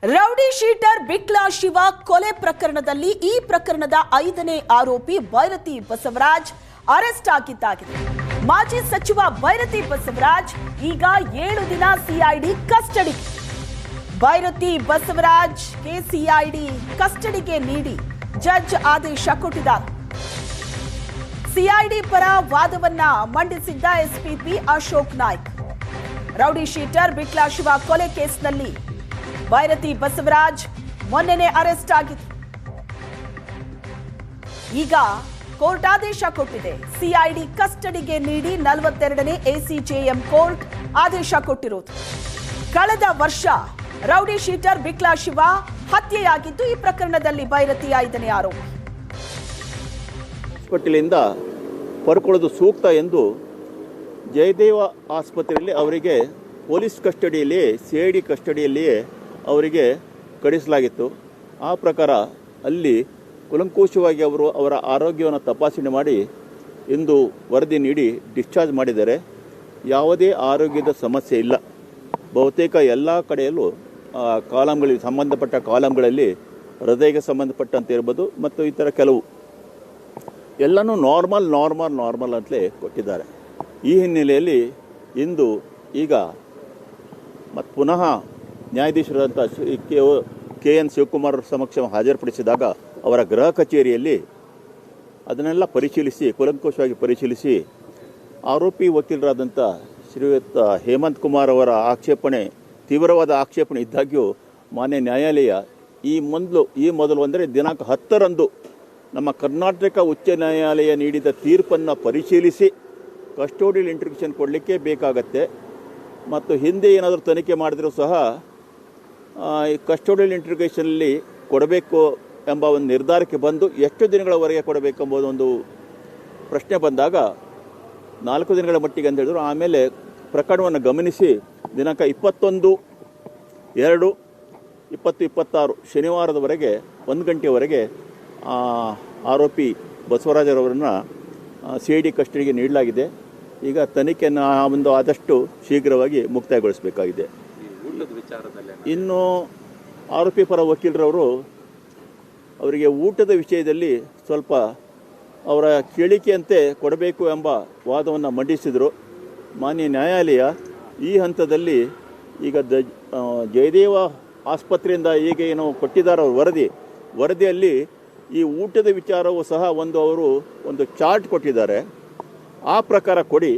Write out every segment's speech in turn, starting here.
Rowdy sheeter Bikla Shiva ಕೊಲೆ ಪ್ರಕರಣದಲ್ಲಿ ಈ ಪ್ರಕರಣದ 5ನೇ ಆರೋಪಿ ಭೈರತಿ ಬಸವರಾಜ್ ಅರೆಸ್ಟ್ ಆಗಿದ್ದಾಗಿದೆ. ಮಾಜಿ ಸಚಿವ ಭೈರತಿ ಬಸವರಾಜ್ ಈಗ 7 ದಿನ CID custody. Byrathi Basavaraj CID ಕಸ್ಟಡಿಗೆ ನೀಡಿ ಜಡ್ಜ್ ಆದೇಶ ಕೊಟ್ಟಿದ್ದಾರೆ. ಸಿಐಡಿ ಪರ ವಾದವನ್ನ ಮಂಡಿಸಿದ್ದ SPP Ashok Naik, rowdy sheeter Bikla Shiva ಕೊಲೆ ಕೇಸ್ನಲ್ಲಿ ಭೈರತಿ ಬಸವರಾಜ್ ಮೊನ್ನೆನೇ ಅರೆಸ್ಟ್ ಆಗಿದ್ರು. ಈಗ ಕೋರ್ಟ್ ಆದೇಶ ಕೊಟ್ಟಿದೆ. ಸಿಐಡಿ ಕಸ್ಟಡಿಗೆ ನೀಡಿ 42ನೇ ಎಸಿಜೆಎಂ ಕೋರ್ಟ್ ಆದೇಶ ಕೊಟ್ಟಿರೋದು. ಕಳೆದ ವರ್ಷ ರೌಡಿ ಶೀಟರ್ ಬಿಕ್ಲಾ ಶಿವ ಹತ್ಯೆಯಾಗಿದ್ದು ಈ ಪ್ರಕರಣದಲ್ಲಿ ಭೈರತಿ 5ನೇ ಆರೋಪಿ. ಹಾಸ್ಪಿಟಲಿಂದ ಪಡ್ಕೊಳ್ಳೋದು ಸೂಕ್ತ ಎಂದು ಜಯದೇವ ಆಸ್ಪತ್ರೆಯಲ್ಲಿ ಅವರಿಗೆ ಪೊಲೀಸ್ ಕಸ್ಟಡಿಯಲ್ಲಿ ಸಿಐಡಿ ಕಸ್ಟಡಿಯಲ್ಲಿಯೇ ಅವರಿಗೆ ಕಳಿಸಲಾಗಿತ್ತು. ಆ ಪ್ರಕಾರ ಅಲ್ಲಿ ಕೂಲಂಕುಷವಾಗಿ ಅವರು ಅವರ ಆರೋಗ್ಯವನ್ನು ತಪಾಸಣೆ ಮಾಡಿ ಇಂದು ವರದಿ ನೀಡಿ ಡಿಸ್ಚಾರ್ಜ್ ಮಾಡಿದ್ದಾರೆ. ಯಾವುದೇ ಆರೋಗ್ಯದ ಸಮಸ್ಯೆ ಇಲ್ಲ. ಬಹುತೇಕ ಎಲ್ಲ ಕಡೆಯಲ್ಲೂ ಕಾಲಮ್ಗಳಿಗೆ ಸಂಬಂಧಪಟ್ಟ ಕಾಲಮ್ಗಳಲ್ಲಿ ಹೃದಯಕ್ಕೆ ಸಂಬಂಧಪಟ್ಟಂತೆ ಇರ್ಬೋದು ಮತ್ತು ಇತರ ಕೆಲವು ಎಲ್ಲನೂ ನಾರ್ಮಲ್ ಅಂತಲೇ ಕೊಟ್ಟಿದ್ದಾರೆ. ಈ ಹಿನ್ನೆಲೆಯಲ್ಲಿ ಇಂದು ಈಗ ಮತ್ತು ಪುನಃ ನ್ಯಾಯಾಧೀಶರಾದಂಥ KN ಶಿವಕುಮಾರ್ ಸಮಕ್ಷ ಹಾಜರುಪಡಿಸಿದಾಗ ಅವರ ಗೃಹ ಕಚೇರಿಯಲ್ಲಿ ಅದನ್ನೆಲ್ಲ ಪರಿಶೀಲಿಸಿ ಕೂಲಂಕುಷವಾಗಿ ಪರಿಶೀಲಿಸಿ ಆರೋಪಿ ವಕೀಲರಾದಂಥ ಶ್ರೀಯುತ ಹೇಮಂತ್ ಕುಮಾರ್ ಅವರ ತೀವ್ರವಾದ ಆಕ್ಷೇಪಣೆ ಇದ್ದಾಗ್ಯೂ ಮಾನ್ಯ ನ್ಯಾಯಾಲಯ ಈ ಮೊದಲು ಅಂದರೆ ದಿನಾಂಕ 10ರಂದು ನಮ್ಮ ಕರ್ನಾಟಕ ಉಚ್ಚ ನ್ಯಾಯಾಲಯ ನೀಡಿದ ತೀರ್ಪನ್ನು ಪರಿಶೀಲಿಸಿ ಕಸ್ಟೋಡಿಯಲ್ ಇಂಟ್ರಿಗೇಷನ್ ಕೊಡಲಿಕ್ಕೆ ಬೇಕಾಗತ್ತೆ. ಮತ್ತು ಹಿಂದೆ ಏನಾದರೂ ತನಿಖೆ ಮಾಡಿದರೂ ಸಹ ಈ ಕಸ್ಟೋಡಿಯಲ್ ಇಂಟ್ರಿಗೇಷನಲ್ಲಿ ಕೊಡಬೇಕು ಎಂಬ ಒಂದು ನಿರ್ಧಾರಕ್ಕೆ ಬಂದು ಎಷ್ಟು ದಿನಗಳವರೆಗೆ ಕೊಡಬೇಕೆಂಬುದು ಒಂದು ಪ್ರಶ್ನೆ ಬಂದಾಗ 4 ದಿನಗಳ ಮಟ್ಟಿಗೆ ಅಂತ ಹೇಳಿದ್ರು. ಆಮೇಲೆ ಪ್ರಕರಣವನ್ನು ಗಮನಿಸಿ ದಿನಾಂಕ 21/2/2026 ಶನಿವಾರದವರೆಗೆ 1 ಗಂಟೆಯವರೆಗೆ ಆರೋಪಿ ಬಸವರಾಜರವರನ್ನು ಸಿಐಡಿ ಕಸ್ಟಡಿಗೆ ನೀಡಲಾಗಿದೆ. ಈಗ ತನಿಖೆಯನ್ನು ಒಂದು ಆದಷ್ಟು ಶೀಘ್ರವಾಗಿ ಮುಕ್ತಾಯಗೊಳಿಸಬೇಕಾಗಿದೆ. ಇನ್ನು ಆರೋಪಿ ಪರ ವಕೀಲರವರು ಅವರಿಗೆ ಊಟದ ವಿಷಯದಲ್ಲಿ ಸ್ವಲ್ಪ ಅವರ ಕೇಳಿಕೆಯಂತೆ ಕೊಡಬೇಕು ಎಂಬ ವಾದವನ್ನು ಮಂಡಿಸಿದರು. ಮಾನ್ಯ ನ್ಯಾಯಾಲಯ ಈ ಹಂತದಲ್ಲಿ ಈಗ ಜಯದೇವ ಆಸ್ಪತ್ರೆಯಿಂದ ಈಗ ಏನು ಕೊಟ್ಟಿದ್ದಾರೆ ಅವ್ರ ವರದಿಯಲ್ಲಿ ಈ ಊಟದ ವಿಚಾರವೂ ಸಹ ಅವರು ಒಂದು ಚಾರ್ಟ್ ಕೊಟ್ಟಿದ್ದಾರೆ. ಆ ಪ್ರಕಾರ ಕೊಡಿ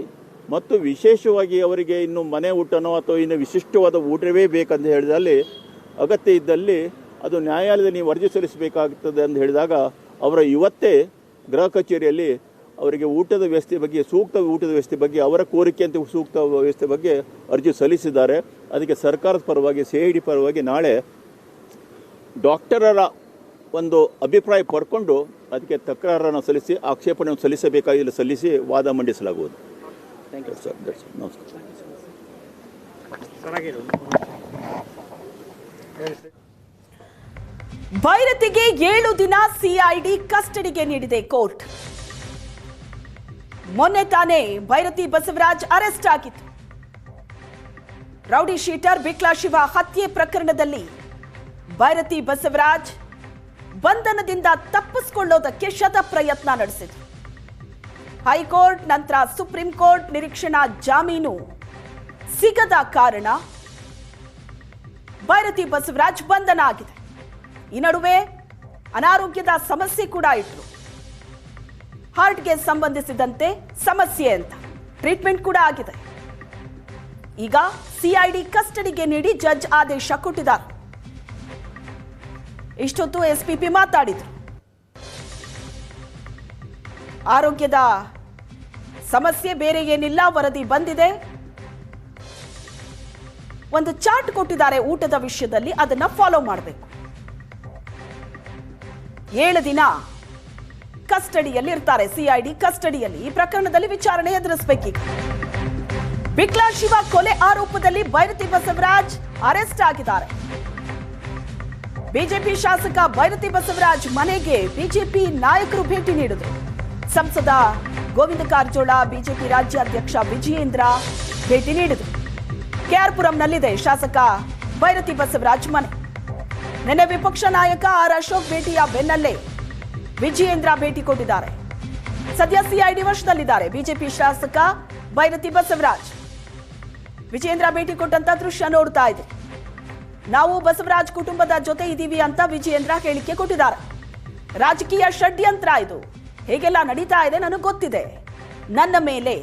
ಮತ್ತು ವಿಶೇಷವಾಗಿ ಅವರಿಗೆ ಇನ್ನು ಮನೆ ಊಟನೋ ಅಥವಾ ಇನ್ನು ವಿಶಿಷ್ಟವಾದ ಊಟವೇ ಬೇಕಂತ ಹೇಳಿದಲ್ಲಿ ಅಗತ್ಯ ಇದ್ದಲ್ಲಿ ಅದು ನ್ಯಾಯಾಲಯದಲ್ಲಿ ನೀವು ಅರ್ಜಿ ಸಲ್ಲಿಸಬೇಕಾಗುತ್ತದೆ ಅಂತ ಹೇಳಿದಾಗ ಅವರ ಇವತ್ತೇ ಗೃಹ ಕಚೇರಿಯಲ್ಲಿ ಅವರಿಗೆ ಊಟದ ವ್ಯವಸ್ಥೆ ಬಗ್ಗೆ ಸೂಕ್ತ ಊಟದ ವ್ಯವಸ್ಥೆ ಬಗ್ಗೆ ಅವರ ಕೋರಿಕೆಯಂತೆ ಸೂಕ್ತ ವ್ಯವಸ್ಥೆ ಬಗ್ಗೆ ಅರ್ಜಿ ಸಲ್ಲಿಸಿದ್ದಾರೆ. ಅದಕ್ಕೆ ಸರ್ಕಾರದ ಪರವಾಗಿ ಸಿಐಡಿ ಪರವಾಗಿ ನಾಳೆ ಡಾಕ್ಟರರ ಒಂದು ಅಭಿಪ್ರಾಯ ಪಡ್ಕೊಂಡು ಅದಕ್ಕೆ ತಕರಾರನ್ನು ಸಲ್ಲಿಸಿ ಆಕ್ಷೇಪಣೆಯನ್ನು ಸಲ್ಲಿಸಬೇಕಾಗಿಲ್ಲ ಸಲ್ಲಿಸಿ ವಾದ ಮಂಡಿಸಲಾಗುವುದು. Thank you sir. ನಮಸ್ಕಾರ. ಭೈರತಿಗೆ 7 ದಿನ ಸಿಐಡಿ ಕಸ್ಟಡಿಗೆ ನೀಡಿದೆ ಕೋರ್ಟ್. ಮೊನ್ನೆ ತಾನೇ ಭೈರತಿ ಬಸವರಾಜ್ ಅರೆಸ್ಟ್ ಆಗಿತ್ತು. ರೌಡಿ ಶೀಟರ್ ಬಿಕ್ಲಾ ಶಿವ ಹತ್ಯೆ ಪ್ರಕರಣದಲ್ಲಿ ಭೈರತಿ ಬಸವರಾಜ್ ಬಂಧನದಿಂದ ತಪ್ಪಿಸಿಕೊಳ್ಳೋದಕ್ಕೆ ಶತ ಪ್ರಯತ್ನ ನಡೆಸಿದ್ರು. ಹೈಕೋರ್ಟ್ ನಂತರ ಸುಪ್ರೀಂ ಕೋರ್ಟ್ ನಿರೀಕ್ಷಣಾ ಜಾಮೀನು ಸಿಗದ ಕಾರಣ ಭೈರತಿ ಬಸವರಾಜ್ ಬಂಧನ ಆಗಿದೆ. ಈ ನಡುವೆ ಅನಾರೋಗ್ಯದ ಸಮಸ್ಯೆ ಕೂಡ ಇಟ್ರು. ಹಾರ್ಟ್ಗೆ ಸಂಬಂಧಿಸಿದಂತೆ ಸಮಸ್ಯೆ ಅಂತ ಟ್ರೀಟ್ಮೆಂಟ್ ಕೂಡ ಆಗಿದೆ. ಈಗ ಸಿಐಡಿ ಕಸ್ಟಡಿಗೆ ನೀಡಿ ಜಡ್ಜ್ ಆದೇಶ ಕೊಟ್ಟಿದ್ದಾರೆ. ಇಷ್ಟೊತ್ತು ಎಸ್ಪಿಪಿ ಮಾತಾಡಿದ್ರು. ಆರೋಗ್ಯದ ಸಮಸ್ಯೆ ಬೇರೆ ಏನಿಲ್ಲ, ವರದಿ ಬಂದಿದೆ. ಒಂದು ಚಾರ್ಟ್ ಕೊಟ್ಟಿದ್ದಾರೆ ಊಟದ ವಿಷಯದಲ್ಲಿ, ಅದನ್ನ ಫಾಲೋ ಮಾಡಬೇಕು. 7 ದಿನ ಕಸ್ಟಡಿಯಲ್ಲಿ ಇರ್ತಾರೆ, ಸಿಐಡಿ ಕಸ್ಟಡಿಯಲ್ಲಿ. ಈ ಪ್ರಕರಣದಲ್ಲಿ ವಿಚಾರಣೆ ಎದುರಿಸಬೇಕೀಗ. ಬಿಕ್ಲಾ ಶಿವ ಕೊಲೆ ಆರೋಪದಲ್ಲಿ ಭೈರತಿ ಬಸವರಾಜ್ ಅರೆಸ್ಟ್ ಆಗಿದ್ದಾರೆ. ಬಿಜೆಪಿ ಶಾಸಕ ಭೈರತಿ ಬಸವರಾಜ್ ಮನೆಗೆ ಬಿಜೆಪಿ ನಾಯಕರು ಭೇಟಿ ನೀಡಿದರು. ಸಂಸದ ಗೋವಿಂದ ಕಾರಜೋಳ, ಬಿಜೆಪಿ ರಾಜ್ಯಾಧ್ಯಕ್ಷ ವಿಜಯೇಂದ್ರ ಭೇಟಿ ನೀಡಿದರು. ಕೆಆರ್ ಪುರಂನಲ್ಲಿದೆ ಶಾಸಕ ಭೈರತಿ ಬಸವರಾಜ್ ಮನೆ. ನಿನ್ನೆ ವಿಪಕ್ಷ ನಾಯಕ ಆರ್ ಅಶೋಕ್ ಭೇಟಿಯ ಬೆನ್ನಲ್ಲೇ ವಿಜಯೇಂದ್ರ ಭೇಟಿ ಕೊಟ್ಟಿದ್ದಾರೆ. ಸದ್ಯ ಸಿಐಡಿ ವಶದಲ್ಲಿದ್ದಾರೆ ಬಿಜೆಪಿ ಶಾಸಕ ಭೈರತಿ ಬಸವರಾಜ್. ವಿಜಯೇಂದ್ರ ಭೇಟಿ ಕೊಟ್ಟಂತ ದೃಶ್ಯ ನೋಡ್ತಾ ಇದೆ. ನಾವು ಬಸವರಾಜ್ ಕುಟುಂಬದ ಜೊತೆ ಇದ್ದೀವಿ ಅಂತ ವಿಜಯೇಂದ್ರ ಹೇಳಿಕೆ ಕೊಟ್ಟಿದ್ದಾರೆ. ರಾಜಕೀಯ ಷಡ್ಯಂತ್ರ ಇದು, ಹೇಗೆಲ್ಲ ನಡೀತಾ ಇದೆ ನನಗೆ ಗೊತ್ತಿದೆ. ನನ್ನ ಮೇಲೆ,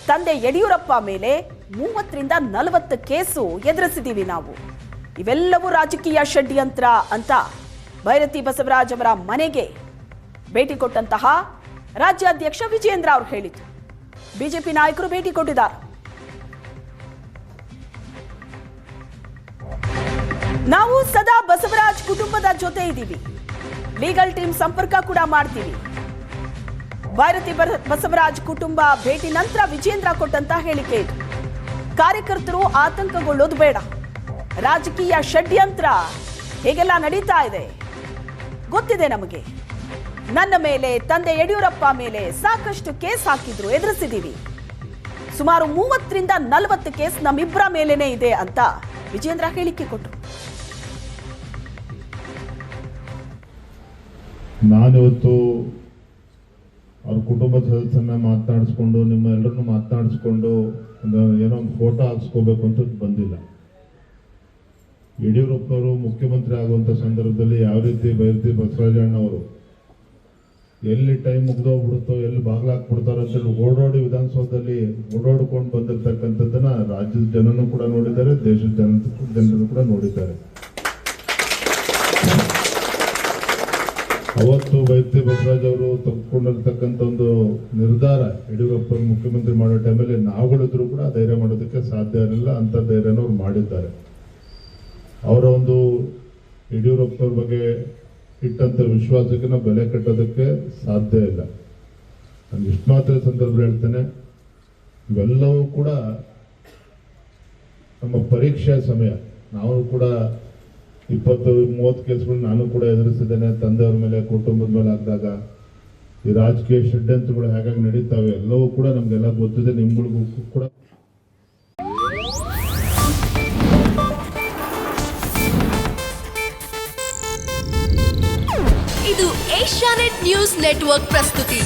ತಂದೆ ಯಡಿಯೂರಪ್ಪ ಮೇಲೆ 30ರಿಂದ 40 ಕೇಸು ಎದುರಿಸಿದ್ದೀವಿ ನಾವು. ಇವೆಲ್ಲವೂ ರಾಜಕೀಯ ಷಡ್ಯಂತ್ರ ಅಂತ ಭೈರತಿ ಬಸವರಾಜ್ ಅವರ ಮನೆಗೆ ಭೇಟಿ ಕೊಟ್ಟಂತಹ ರಾಜ್ಯಾಧ್ಯಕ್ಷ ವಿಜಯೇಂದ್ರ ಅವರು ಹೇಳಿದ್ರು. ಬಿಜೆಪಿ ನಾಯಕರು ಭೇಟಿ ಕೊಟ್ಟಿದ್ದಾರೆ. ನಾವು ಸದಾ ಬಸವರಾಜ್ ಕುಟುಂಬದ ಜೊತೆ ಇದ್ದೀವಿ, ಲೀಗಲ್ ಟೀಮ್ ಸಂಪರ್ಕ ಕೂಡ ಮಾಡ್ತೀವಿ. ಭೈರತಿ ಬಸವರಾಜ್ ಕುಟುಂಬ ಭೇಟಿ ನಂತರ ವಿಜಯೇಂದ್ರ ಕೊಟ್ಟಂತ ಹೇಳಿಕೆ ಇದು. ಕಾರ್ಯಕರ್ತರು ಆತಂಕಗೊಳ್ಳೋದು ಬೇಡ, ರಾಜಕೀಯ ಷಡ್ಯಂತ್ರ ಹೇಗೆಲ್ಲ ನಡೀತಾ ಇದೆ ಗೊತ್ತಿದೆ ನಮಗೆ. ನನ್ನ ಮೇಲೆ, ತಂದೆ ಯಡಿಯೂರಪ್ಪ ಮೇಲೆ ಸಾಕಷ್ಟು ಕೇಸ್ ಹಾಕಿದ್ರು, ಎದುರಿಸಿದ್ದೀವಿ. ಸುಮಾರು 30ರಿಂದ 40 ಕೇಸ್ ನಮ್ಮಿಬ್ಬರ ಮೇಲೇನೆ ಇದೆ ಅಂತ ವಿಜಯೇಂದ್ರ ಹೇಳಿಕೆ ಕೊಟ್ಟರು. ನಾನಿವತ್ತು ಅವ್ರ ಕುಟುಂಬದ ಸದಸ್ಯರನ್ನ ಮಾತನಾಡಿಸ್ಕೊಂಡು, ನಿಮ್ಮ ಎಲ್ಲರನ್ನು ಮಾತನಾಡಿಸ್ಕೊಂಡು ಏನೋ ಒಂದು ಫೋಟೋ ಹಾಕ್ಸ್ಕೋಬೇಕು ಅಂತ ಬಂದಿಲ್ಲ. ಯಡಿಯೂರಪ್ಪನವರು ಮುಖ್ಯಮಂತ್ರಿ ಆಗುವಂಥ ಸಂದರ್ಭದಲ್ಲಿ ಯಾವ ರೀತಿ ಭೈರತಿ ಬಸವರಾಜಣ್ಣವರು ಎಲ್ಲಿ ಟೈಮ್ ಮುಗ್ದೋಗ್ಬಿಡುತ್ತೋ, ಎಲ್ಲಿ ಬಾಗ್ಲಾಕ್ಬಿಡ್ತಾರೋ ಅಂತೇಳಿ ಓಡಾಡಿ ವಿಧಾನಸೌಧದಲ್ಲಿ ಓಡಾಡ್ಕೊಂಡು ಬಂದಿರ್ತಕ್ಕಂಥದ್ದನ್ನ ರಾಜ್ಯದ ಜನನೂ ಕೂಡ ನೋಡಿದ್ದಾರೆ, ದೇಶದ ಜನರು ಕೂಡ ನೋಡಿದ್ದಾರೆ. ಅವತ್ತು ಭೈರತಿ ಬಸವರಾಜ್ ಅವರು ತೆಗೆದುಕೊಂಡಿರ್ತಕ್ಕಂಥ ಒಂದು ನಿರ್ಧಾರ, ಯಡಿಯೂರಪ್ಪ ಮುಖ್ಯಮಂತ್ರಿ ಮಾಡೋ ಟೈಮಲ್ಲಿ ನಾವುಗಳಿದ್ರು ಕೂಡ ಧೈರ್ಯ ಮಾಡೋದಕ್ಕೆ ಸಾಧ್ಯ ಇರಲಿಲ್ಲ. ಅಂಥ ಧೈರ್ಯನ ಅವ್ರು ಮಾಡಿದ್ದಾರೆ. ಅವರ ಒಂದು ಯಡಿಯೂರಪ್ಪನವ್ರ ಬಗ್ಗೆ ಇಟ್ಟಂಥ ವಿಶ್ವಾಸಕ್ಕೆ ನಾವು ಬೆಲೆ ಕಟ್ಟೋದಕ್ಕೆ ಸಾಧ್ಯ ಇಲ್ಲ. ನಾನು ಇಷ್ಟು ಮಾತ್ರ ಸಂದರ್ಭ ಹೇಳ್ತೇನೆ, ಇವೆಲ್ಲವೂ ಕೂಡ ನಮ್ಮ ಪರೀಕ್ಷೆಯ ಸಮಯ. ನಾವು ಕೂಡ 20-30 ಕೇಸ್ಗಳು ನಾನು ಕೂಡ ಎದುರಿಸಿದ್ದೇನೆ. ತಂದೆಯವ್ರ ಮೇಲೆ, ಕುಟುಂಬದ ಮೇಲೆ ಹಾಕಿದಾಗ ಈ ರಾಜಕೀಯ ಷಡ್ಯಂತ್ರಗಳು ಹೇಗಾಗಿ ನಡೀತಾವೆ ಎಲ್ಲವೂ ಕೂಡ ನಮಗೆಲ್ಲ ಗೊತ್ತಿದೆ, ನಿಮ್ಗಳಿಗೂ ಕೂಡ. ಇದು ಏಷ್ಯಾನೆಟ್ ನ್ಯೂಸ್ ನೆಟ್ವರ್ಕ್ ಪ್ರಸ್ತುತಿ.